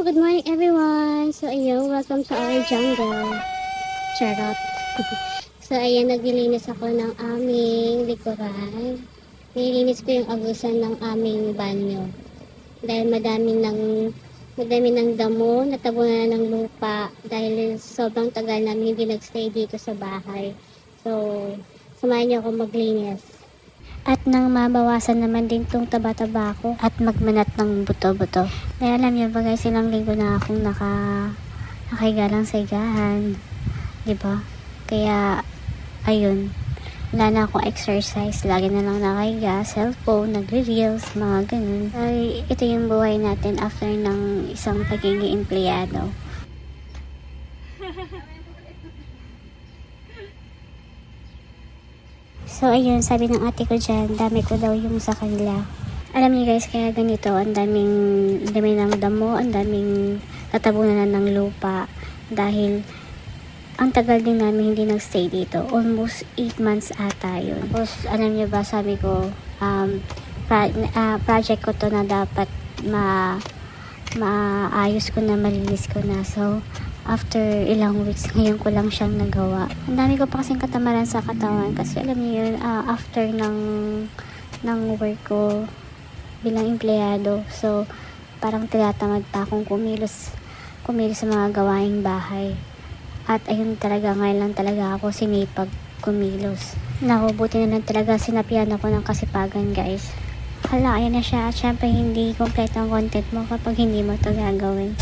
Good morning everyone! So ayun, welcome to our jungle. Charot. So ayun, naglilinis ako ng aming likuran. Nililinis ko yung agusan ng aming banyo. Dahil madami ng damo, natabunan na ng lupa. Dahil sobrang tagal namin hindi nagstay dito sa bahay. So, samahan niyo ako maglinis. At nang mabawasan naman din tong taba-taba ko at magmanat ng buto-buto. Kaya alam niyo ba guys, ilang linggo na akong nakahiga lang sa higaan. Diba? Kaya, ayun. Wala na akong exercise. Lagi na lang nakahiga, cellphone, nagre-reels, mga ganun. Ay, ito yung buhay natin after ng isang pagiging empleyado. So, ayun, sabi ng ate ko dyan, dami ko daw yung sa kanila. Alam niyo guys, kaya ganito, ang dami ng damo, ang daming tatabunan na ng lupa. Dahil, ang tagal din namin hindi nagstay dito. Almost 8 months ata yun. Tapos, alam niyo ba, sabi ko, project ko to na dapat maayos ko na, malinis ko na. So, after ilang weeks, ngayon ko lang siyang nagawa. Ang dami ko pa kasing katamaran sa katawan kasi alam niyo yun, after ng work ko bilang empleyado, so parang tinatamad pa akong kumilos sa mga gawaing bahay. At ayun talaga, ngayon lang talaga ako sinipag kumilos. Naku, buti na lang talaga sinapian ako ng kasipagan guys. Hala, ayan na siya. At syempre hindi complete ang content mo kapag hindi mo to gagawin.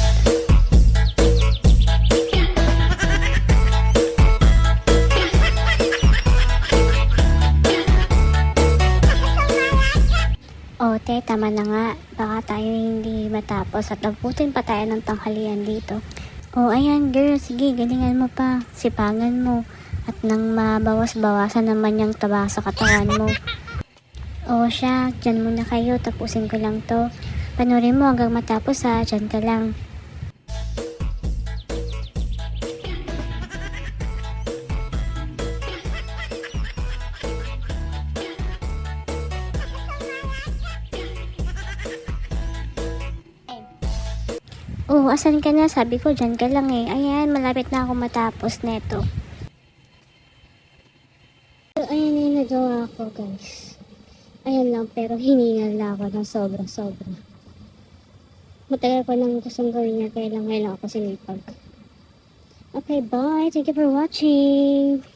O, tama na nga. Baka tayo hindi matapos at abutin pa tayo ng tanghalian dito. O, ayan girl. Sige, galingan mo pa. Sipagan mo. At nang mabawas-bawasan naman yung taba sa katawan mo. O, siya. Dyan muna kayo. Tapusin ko lang to. Panurin mo hanggang matapos ha. Dyan ka lang. Oh, asan ka na? Sabi ko, dyan ka lang eh. Ayan, malapit na ako matapos neto. So, ayan na yung nagawa ko, guys. Ayan lang, pero hiningal na ako ng sobra-sobra. Matagal ko nang gustong gawin niya, kaya lang ako sinipag. Okay, bye. Thank you for watching.